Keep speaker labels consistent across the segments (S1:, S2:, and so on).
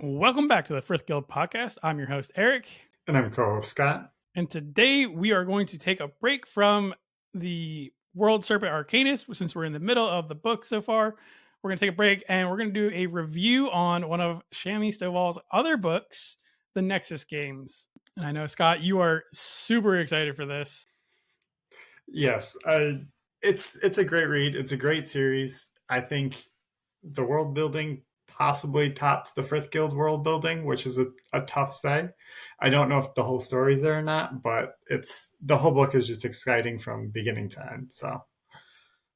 S1: Welcome back to the Frith Guild podcast. I'm your host, Eric.
S2: And I'm co-host Scott.
S1: And today we are going to take a break from the World Serpent Arcanus since we're in the middle of the book so far. We're going to take a break and we're going to do a review on one of Shami Stovall's other books, the Nexus games. And I know, Scott, you are super excited for this.
S2: Yes, it's a great read. It's a great series. I think the world building possibly tops the Frith Guild world building, which is a tough say. I don't know if the whole story's there or not, but the whole book is just exciting from beginning to end. So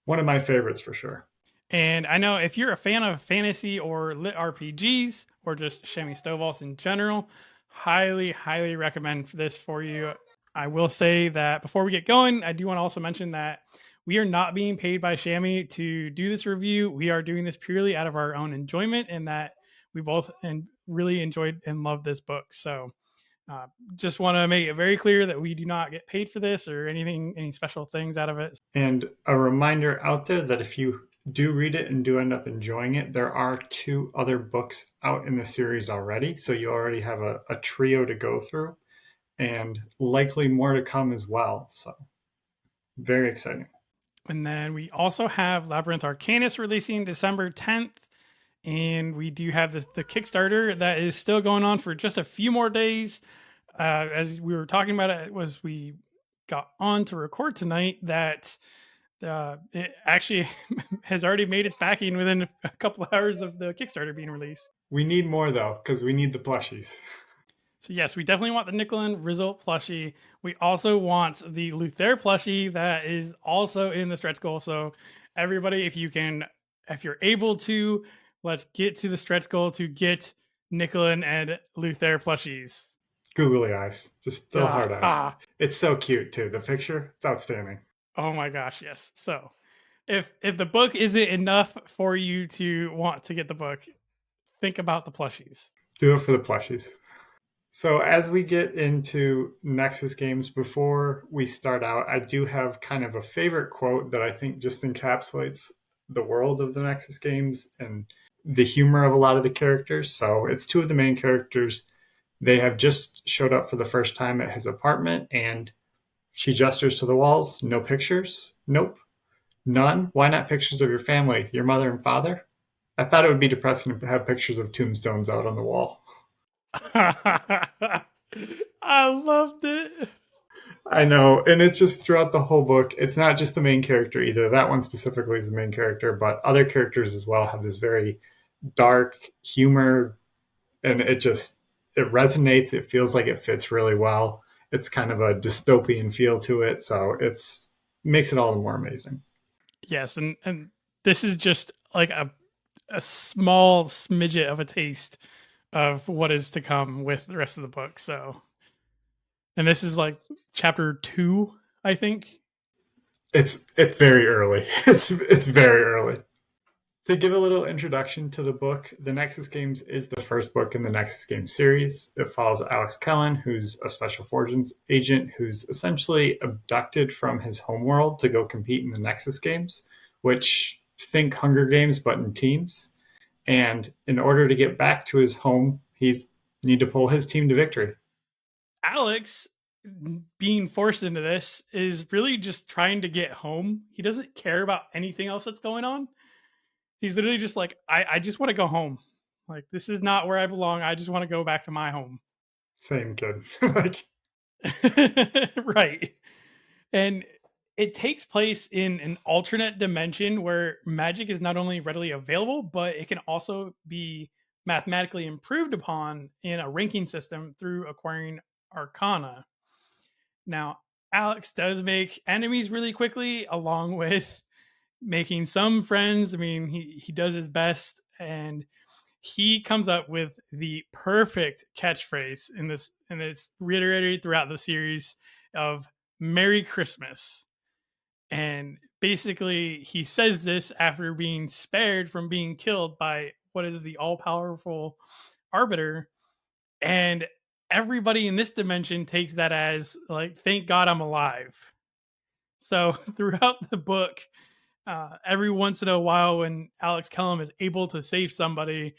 S2: one of my favorites for sure.
S1: And I know if you're a fan of fantasy or lit RPGs or just Shami Stovall's in general, highly, highly recommend this for you. I will say that before we get going, I do want to also mention that we are not being paid by Shami to do this review. We are doing this purely out of our own enjoyment and that we both really enjoyed and loved this book. So just want to make it very clear that we do not get paid for this or any special things out of it.
S2: And a reminder out there that if you do read it and do end up enjoying it, there are 2 other books out in the series already. So you already have a trio to go through and likely more to come as well. So very exciting.
S1: And then we also have Labyrinth Arcanus releasing December 10th. And we do have the Kickstarter that is still going on for just a few more days. As we were talking about it, was we got on to record tonight that it actually has already made its backing within a couple of hours of the Kickstarter being released.
S2: We need more though, because we need the plushies.
S1: So yes, we definitely want the Nicholin Result plushie. We also want the Luther plushie that is also in the stretch goal. So everybody, if you're able to, let's get to the stretch goal to get Nicholin and Luther plushies.
S2: Googly eyes, just little hard eyes. It's so cute too. The picture, it's outstanding.
S1: Oh my gosh, yes. So if the book isn't enough for you to want to get the book, think about the plushies.
S2: Do it for the plushies. So as we get into Nexus games, before we start out, I do have kind of a favorite quote that I think just encapsulates the world of the Nexus games and the humor of a lot of the characters. So it's 2 of the main characters. They have just showed up for the first time at his apartment, and she gestures to the walls. No pictures? Nope. None? Why not pictures of your family, your mother and father? I thought it would be depressing to have pictures of tombstones out on the wall.
S1: I loved it.
S2: I know, and it's just throughout the whole book. It's not just the main character either. That one specifically is the main character, but other characters as well have this very dark humor, and it resonates. It feels like it fits really well. It's kind of a dystopian feel to it, so it's makes it all the more amazing.
S1: Yes, and this is just like a small smidget of a taste of what is to come with the rest of the book. So, and this is like chapter 2, I think.
S2: It's very early. It's very early. To give a little introduction to the book, the Nexus Games is the first book in the Nexus Games series. It follows Alex Kellen, who's a special forces agent who's essentially abducted from his homeworld to go compete in the Nexus Games, which think Hunger Games but in teams. And in order to get back to his home, he's need to pull his team to victory.
S1: Alex, being forced into this, is really just trying to get home. He doesn't care about anything else that's going on. He's literally just like, I just want to go home. Like, this is not where I belong. I just want to go back to my home.
S2: Same kid. Like,
S1: right. And it takes place in an alternate dimension where magic is not only readily available, but it can also be mathematically improved upon in a ranking system through acquiring arcana. Now, Alex does make enemies really quickly, along with making some friends. I mean, he does his best, and he comes up with the perfect catchphrase in this, and it's reiterated throughout the series of "Merry Christmas." And basically, he says this after being spared from being killed by what is the all-powerful Arbiter, and everybody in this dimension takes that as like, "Thank God I'm alive." So throughout the book, every once in a while, when Alex Kellum is able to save somebody,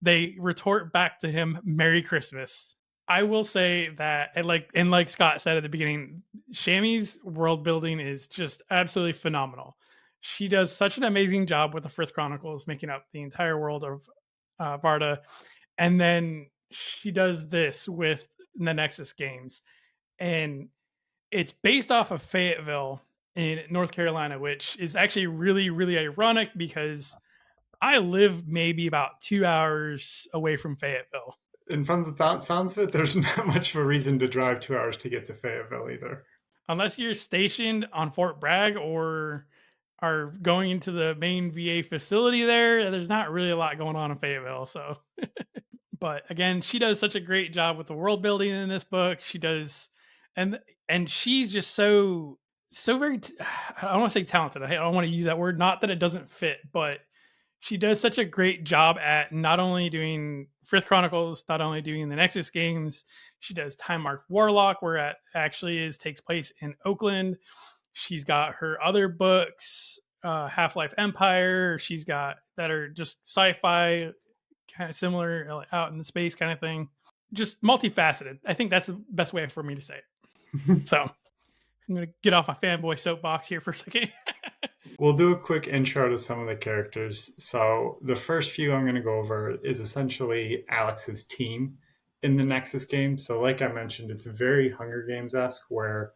S1: they retort back to him, Merry Christmas. I will say that, and like Scott said at the beginning, Shami's world building is just absolutely phenomenal. She does such an amazing job with the Frith Chronicles, making up the entire world of Varda, and then she does this with the Nexus games, and it's based off of Fayetteville in North Carolina, which is actually really, really ironic because I live maybe about 2 hours away from Fayetteville.
S2: And from the sounds of it, there's not much of a reason to drive 2 hours to get to Fayetteville either.
S1: Unless you're stationed on Fort Bragg or are going into the main VA facility there's not really a lot going on in Fayetteville. So, but again, she does such a great job with the world building in this book. She does, and and she's just so very. I don't want to say talented. I don't want to use that word. Not that it doesn't fit, but she does such a great job at not only doing Frith Chronicles, not only doing the Nexus games. She does Time Mark Warlock, where it actually takes place in Oakland. She's got her other books, Half-Life Empire. She's got that are just sci-fi, kind of similar, like out in the space kind of thing. Just multifaceted. I think that's the best way for me to say it. So I'm going to get off my fanboy soapbox here for a second.
S2: We'll do a quick intro to some of the characters. So the first few I'm going to go over is essentially Alex's team in the Nexus game. So like I mentioned, it's very Hunger Games-esque, where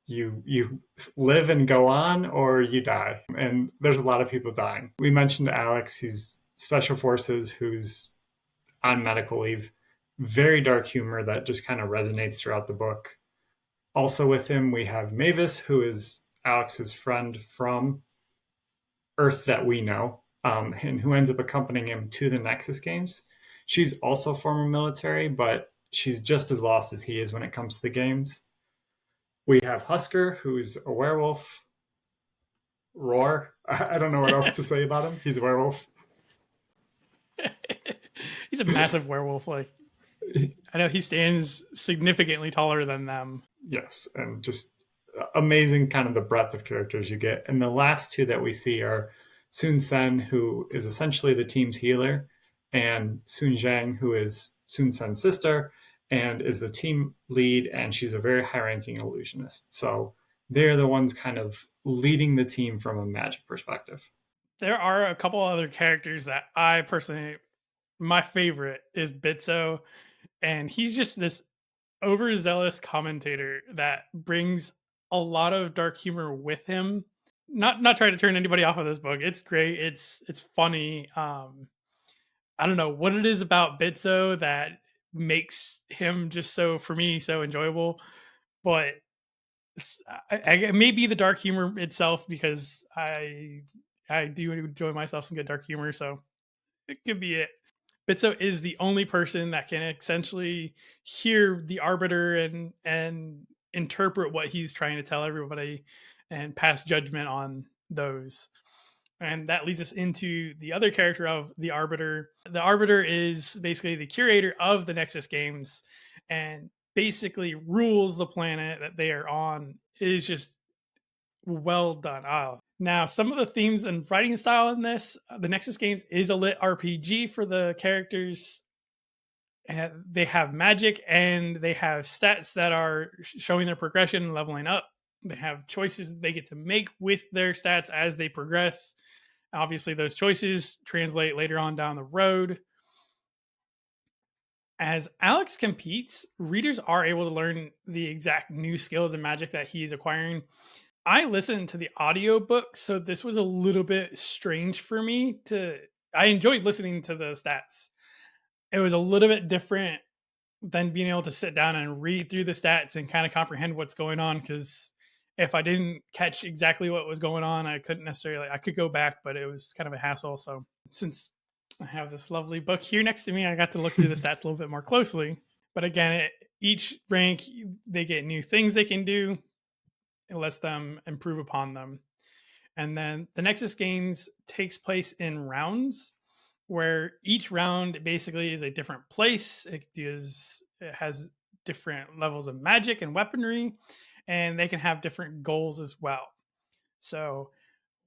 S2: you live and go on or you die. And there's a lot of people dying. We mentioned Alex. He's Special Forces who's on medical leave. Very dark humor that just kind of resonates throughout the book. Also with him, we have Mavis, who is Alex's friend from Earth that we know, and who ends up accompanying him to the Nexus games. She's also former military, but she's just as lost as he is when it comes to the games. We have Husker, who's a werewolf. Roar. I don't know what else to say about him. He's a werewolf.
S1: He's a massive werewolf. Like, I know he stands significantly taller than them.
S2: Yes, and just amazing kind of the breadth of characters you get. And the last two that we see are Sun Sen, who is essentially the team's healer, and Sun Zhang, who is Sun Sen's sister and is the team lead, and she's a very high-ranking illusionist. So they're the ones kind of leading the team from a magic perspective.
S1: There are a couple other characters that I personally, my favorite is Bitso, and he's just this overzealous commentator that brings a lot of dark humor with him. Not trying to turn anybody off of this book. It's great. It's funny. I don't know what it is about Bitso that makes him just so, for me, so enjoyable. But it may be the dark humor itself, because I do enjoy myself some good dark humor, so it could be it. Bitso is the only person that can essentially hear the Arbiter and interpret what he's trying to tell everybody and pass judgment on those. And that leads us into the other character of the Arbiter. The Arbiter is basically the curator of the Nexus games and basically rules the planet that they are on. It is just well done. Now, some of the themes and writing style in this, the Nexus games is a lit RPG for the characters. And they have magic and they have stats that are showing their progression and leveling up. They have choices they get to make with their stats as they progress. Obviously, those choices translate later on down the road. As Alex competes, readers are able to learn the exact new skills and magic that he's acquiring. I listened to the audiobook, so this was a little bit strange for me I enjoyed listening to the stats. It was a little bit different than being able to sit down and read through the stats and kind of comprehend what's going on, because if I didn't catch exactly what was going on, I couldn't necessarily, I could go back, but it was kind of a hassle. So since I have this lovely book here next to me, I got to look through the stats a little bit more closely. But again, each rank, they get new things they can do. It lets them improve upon them. And then the Nexus games takes place in rounds, where each round basically is a different place. It has different levels of magic and weaponry, and they can have different goals as well. So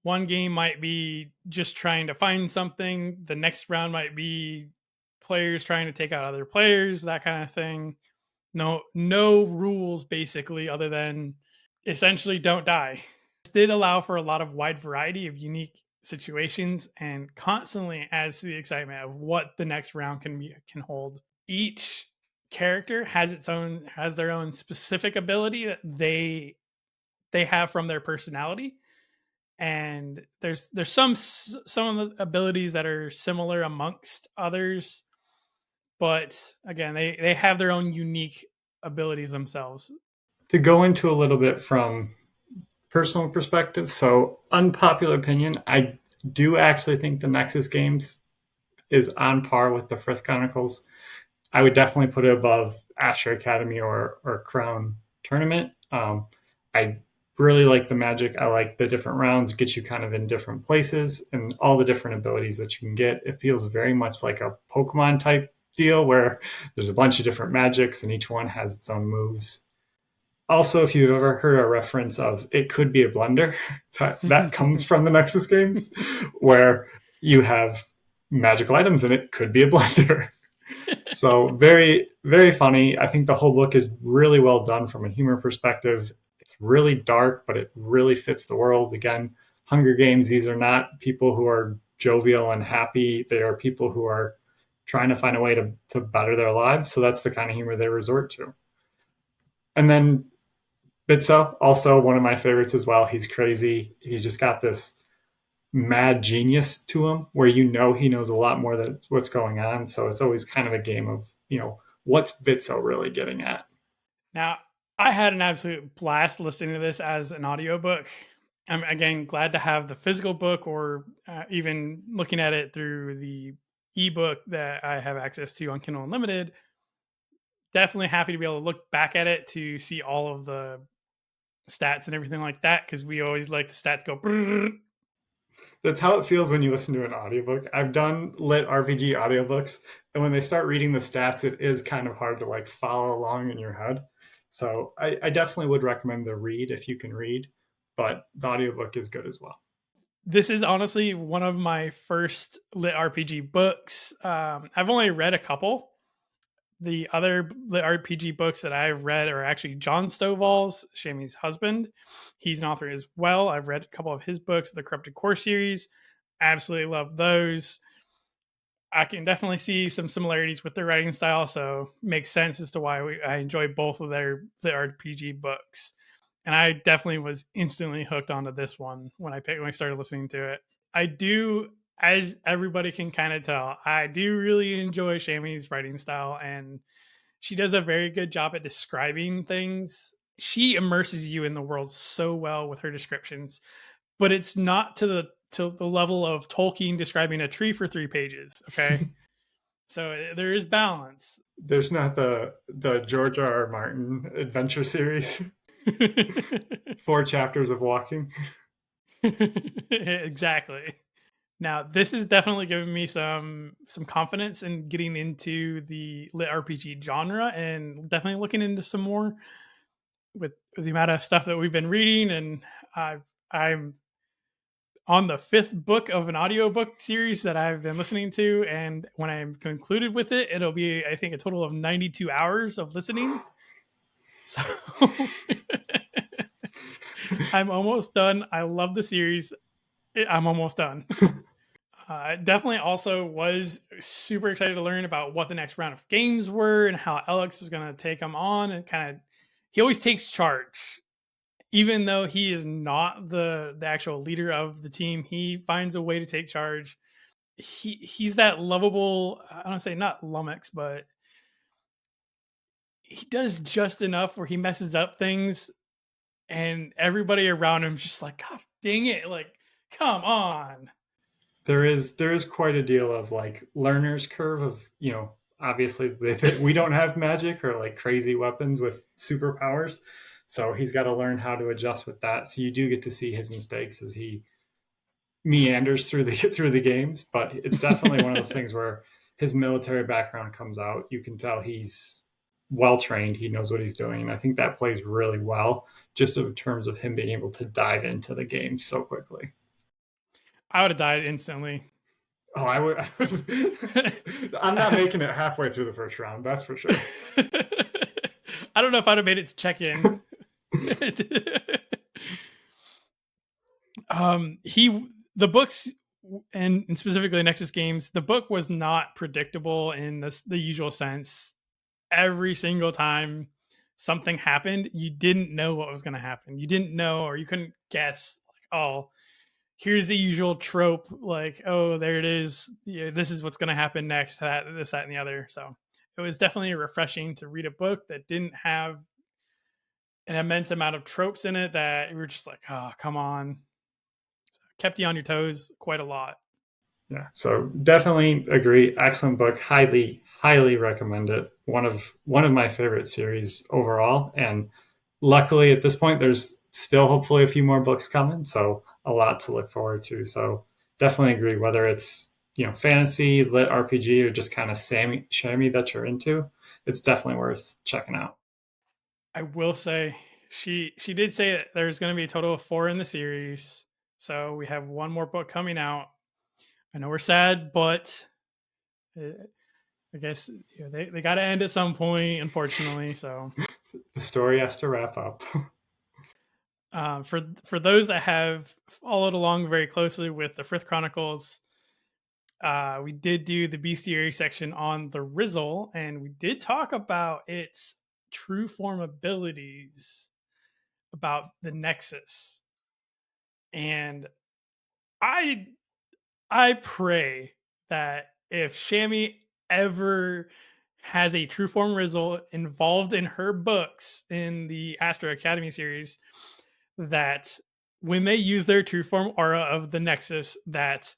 S1: one game might be just trying to find something. The next round might be players trying to take out other players, that kind of thing. No rules basically, other than essentially don't die. This did allow for a lot of wide variety of unique situations and constantly adds to the excitement of what the next round can hold. Each character has their own specific ability that they have from their personality, and there's some of the abilities that are similar amongst others, but again, they have their own unique abilities themselves.
S2: To go into a little bit from personal perspective, so unpopular opinion, I do actually think the Nexus games is on par with the Frith Chronicles. I would definitely put it above Asher Academy or Crown Tournament. I really like the magic. I like the different rounds, get you kind of in different places and all the different abilities that you can get. It feels very much like a Pokemon type deal where there's a bunch of different magics and each one has its own moves. Also, if you've ever heard a reference of it could be a blender, that comes from the Nexus games, where you have magical items and it could be a blender. So very, very funny. I think the whole book is really well done from a humor perspective. It's really dark, but it really fits the world. Again, Hunger Games, these are not people who are jovial and happy. They are people who are trying to find a way to better their lives. So that's the kind of humor they resort to. And then Bitso, also one of my favorites as well. He's crazy. He's just got this mad genius to him where he knows a lot more than what's going on. So it's always kind of a game of, what's Bitso really getting at?
S1: Now, I had an absolute blast listening to this as an audiobook. I'm again glad to have the physical book, or even looking at it through the ebook that I have access to on Kindle Unlimited. Definitely happy to be able to look back at it to see all of the stats and everything like that, because we always like the stats go. Brrr.
S2: That's how it feels when you listen to an audiobook. I've done lit RPG audiobooks, and when they start reading the stats, it is kind of hard to like follow along in your head. So I definitely would recommend the read if you can read, but the audiobook is good as well.
S1: This is honestly one of my first lit RPG books. I've only read a couple. The other lit RPG books that I've read are actually John Stovall's, Shami's husband. He's an author as well. I've read a couple of his books, the Corrupted Core series. Absolutely love those. I can definitely see some similarities with their writing style, so makes sense as to why I enjoy both of their RPG books. And I definitely was instantly hooked onto this one when I started listening to it. I do, as everybody can kind of tell, I do really enjoy Shami's writing style, and she does a very good job at describing things. She immerses you in the world so well with her descriptions, but it's not to the level of Tolkien describing a tree for 3 pages. Okay, so there is balance.
S2: There's not the George R. R. Martin adventure series, 4 chapters of walking.
S1: Exactly. Now, this is definitely giving me some confidence in getting into the lit RPG genre, and definitely looking into some more with the amount of stuff that we've been reading. And I'm on the 5th book of an audiobook series that I've been listening to, and when I'm concluded with it, it'll be, I think, a total of 92 hours of listening. So I'm almost done. I love the series. I'm almost done. Definitely also was super excited to learn about what the next round of games were and how Alex was going to take them on, and kind of, he always takes charge. Even though he is not the actual leader of the team, he finds a way to take charge. He's that lovable, I don't say not lummox, but he does just enough where he messes up things, and everybody around him just like, God dang it, like, come on.
S2: There is quite a deal of like learner's curve of, obviously we don't have magic or like crazy weapons with superpowers, so he's got to learn how to adjust with that. So you do get to see his mistakes as he meanders through the games, but it's definitely one of those things where his military background comes out. You can tell he's well trained, he knows what he's doing, and I think that plays really well just in terms of him being able to dive into the game so quickly.
S1: I would have died instantly.
S2: Oh, I'm not making it halfway through the first round. That's for sure.
S1: I don't know if I'd have made it to check in. The books and specifically Nexus games, the book was not predictable in the usual sense. Every single time something happened, you didn't know what was going to happen. You didn't know, or you couldn't guess. Like, oh, here's the usual trope. Like, oh, there it is. Yeah, this is what's going to happen next. This, that, and the other. So it was definitely refreshing to read a book that didn't have an immense amount of tropes in it that you were just like, oh, come on. So kept you on your toes quite a lot.
S2: Yeah, so definitely agree. Excellent book. Highly, highly recommend it. One of my favorite series overall. And luckily, at this point, there's still hopefully a few more books coming. So a lot to look forward to. So definitely agree. Whether it's fantasy, lit RPG, or just kind of Shami that you're into, it's definitely worth checking out.
S1: I will say she did say that there's going to be a total of 4 in the series. So we have one more book coming out. I know we're sad, but I guess they got to end at some point, unfortunately. So
S2: the story has to wrap up.
S1: For those that have followed along very closely with the Frith Chronicles, we did do the bestiary section on the Rizzle, and we did talk about its true form abilities, about the Nexus. And I pray that if Shami ever has a true form Rizzle involved in her books in the Astro Academy series, that when they use their true form aura of the Nexus, that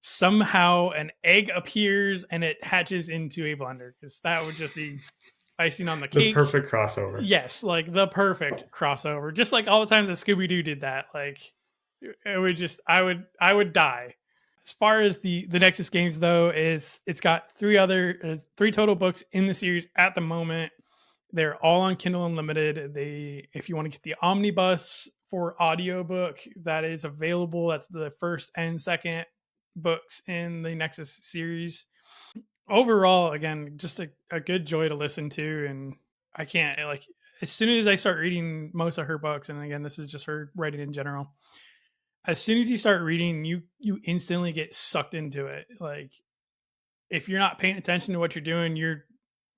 S1: somehow an egg appears and it hatches into a blender, because that would just be icing on the cake.
S2: The perfect crossover.
S1: Yes, like the perfect crossover. Just like all the times that Scooby-Doo did that, like it would just I would die. As far as the Nexus games though, it's got 3 total books in the series at the moment. They're all on Kindle Unlimited. If you want to get the omnibus for audiobook, that is available. That's the first and second books in the Nexus series. Overall, again, just a good joy to listen to. And I can't, like, as soon as I start reading most of her books, and again, this is just her writing in general, as soon as you start reading, you instantly get sucked into it. Like, if you're not paying attention to what you're doing,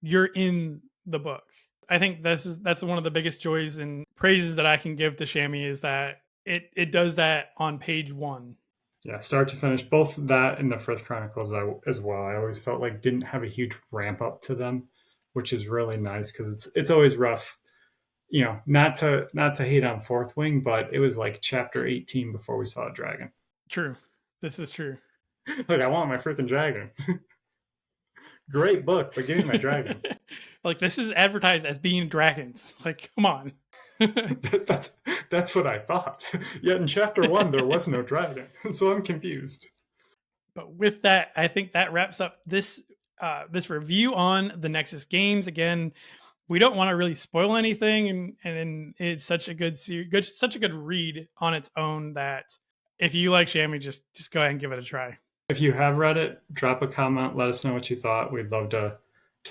S1: you're in the book. I think that's one of the biggest joys and praises that I can give to Shami, is that it does that on page 1.
S2: Yeah, start to finish, both that and the Frith Chronicles as well. I always felt like didn't have a huge ramp up to them, which is really nice, because it's always rough. Not to hate on Fourth Wing, but it was like chapter 18 before we saw a dragon.
S1: True, this is true.
S2: Look, I want my freaking dragon. Great book, but give me my dragon.
S1: Like, this is advertised as being dragons. Like, come on.
S2: That's what I thought. Yet in chapter 1 there was no dragon, so I'm confused.
S1: But with that, I think that wraps up this review on the Nexus games. Again, we don't want to really spoil anything, and it's such a good read on its own that if you like Shami, just go ahead and give it a try.
S2: If you have read it, drop a comment, let us know what you thought. We'd love to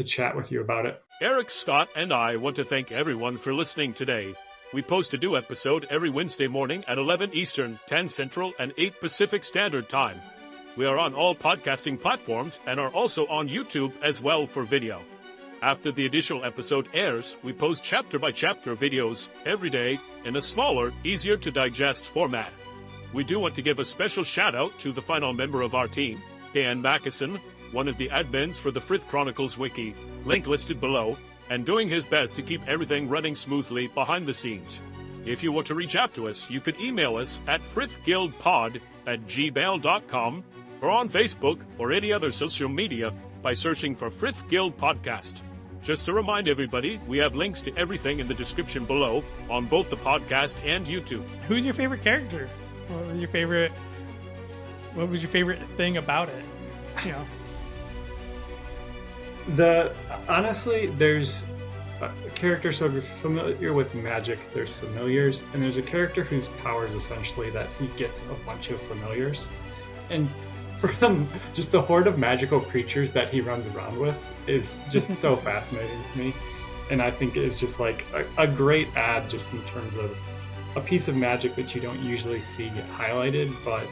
S2: chat with you about it.
S3: Eric, Scott, and I want to thank everyone for listening today. We post a new episode every Wednesday morning at 11 Eastern, 10 Central, and 8 Pacific Standard Time. We are on all podcasting platforms and are also on YouTube as well for video. After the additional episode airs, we post chapter-by-chapter videos every day in a smaller, easier-to-digest format. We do want to give a special shout-out to the final member of our team, Dan Mackison, one of the admins for the Frith Chronicles Wiki, link listed below, and doing his best to keep everything running smoothly behind the scenes. If you want to reach out to us, you can email us at frithguildpod@gmail.com, or on Facebook or any other social media by searching for Frith Guild Podcast. Just to remind everybody, we have links to everything in the description below on both the podcast and YouTube.
S1: Who's your favorite character? What was your favorite thing about it?
S2: Honestly, there's a character, so if you're familiar with Magic, there's familiars, and there's a character whose power is essentially that he gets a bunch of familiars. And for them, just the horde of magical creatures that he runs around with is just so fascinating to me. And I think it's just like a great add just in terms of a piece of magic that you don't usually see get highlighted, but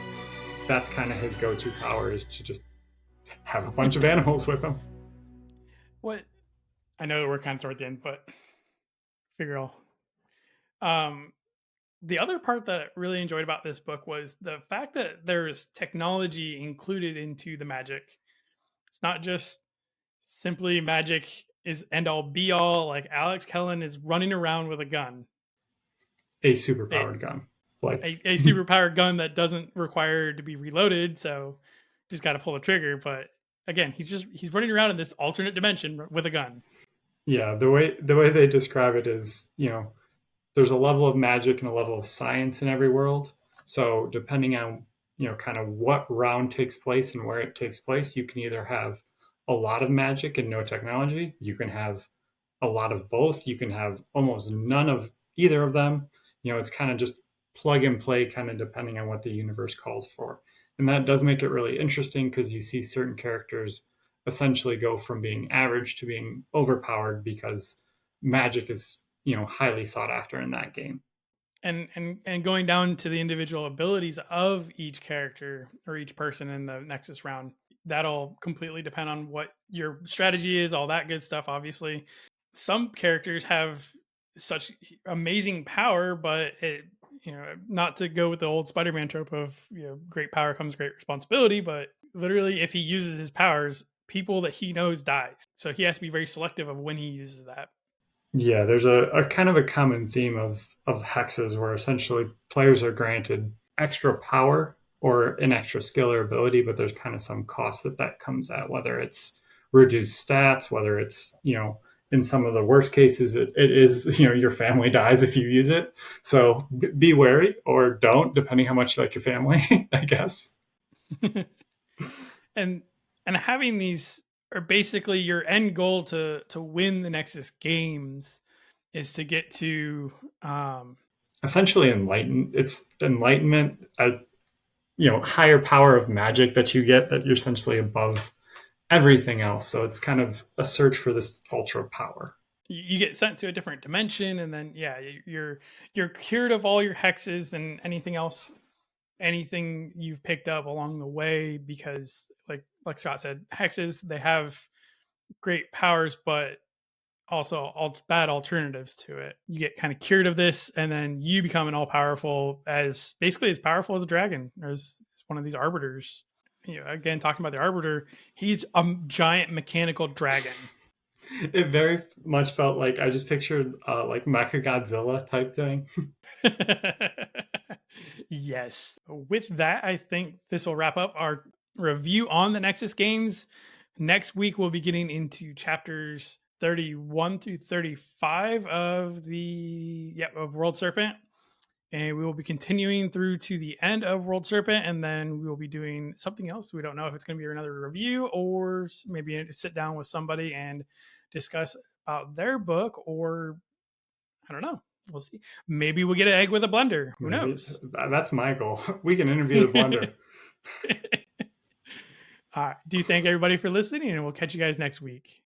S2: that's kind of his go-to power, is to just have a bunch of animals with him.
S1: What I know we're kind of toward the end, but figure all. The other part that I really enjoyed about this book was the fact that there's technology included into the magic. It's not just simply magic is end all be all. Like Alex Kellen is running around with a gun,
S2: A superpowered gun. Like
S1: a superpowered gun that doesn't require to be reloaded, so just got to pull the trigger. But again, he's running around in this alternate dimension with a gun.
S2: Yeah, the way they describe it is, there's a level of magic and a level of science in every world. So depending on, kind of what round takes place and where it takes place, you can either have a lot of magic and no technology. You can have a lot of both. You can have almost none of either of them. It's kind of just plug and play, kind of depending on what the universe calls for. And that does make it really interesting because you see certain characters essentially go from being average to being overpowered because magic is, highly sought after in that game.
S1: And going down to the individual abilities of each character or each person in the Nexus round, that'll completely depend on what your strategy is, all that good stuff. Obviously, some characters have such amazing power, but it, not to go with the old Spider-Man trope of, great power comes great responsibility, but literally if he uses his powers, people that he knows dies. So he has to be very selective of when he uses that.
S2: Yeah, there's a kind of a common theme of hexes where essentially players are granted extra power or an extra skill or ability, but there's kind of some cost that comes at, whether it's reduced stats, whether it's, in some of the worst cases, it is, your family dies if you use it. So be wary or don't, depending how much you like your family, I guess.
S1: and having these are basically your end goal to win the Nexus games is to get to
S2: essentially it's enlightenment, higher power of magic that you get, that you're essentially above everything else. So it's kind of a search for this ultra power.
S1: You get sent to a different dimension, and then you're cured of all your hexes and anything you've picked up along the way, because like Scott said, hexes, they have great powers, but also bad alternatives to it. You get kind of cured of this, and then you become an all-powerful, basically as powerful as a dragon, or as one of these arbiters. Again, talking about the arbiter, he's a giant mechanical dragon.
S2: It very much felt like I just pictured like Mechagodzilla type thing.
S1: Yes. With that, I think this will wrap up our review on the Nexus games. Next week, we'll be getting into chapters 31 through 35 of World Serpent. And we will be continuing through to the end of World Serpent, and then we will be doing something else. We don't know if it's going to be another review or maybe sit down with somebody and discuss about their book, or I don't know. We'll see. Maybe we'll get an egg with a blender. Who knows?
S2: That's my goal. We can interview the blender.
S1: All right. Do thank everybody for listening, and we'll catch you guys next week.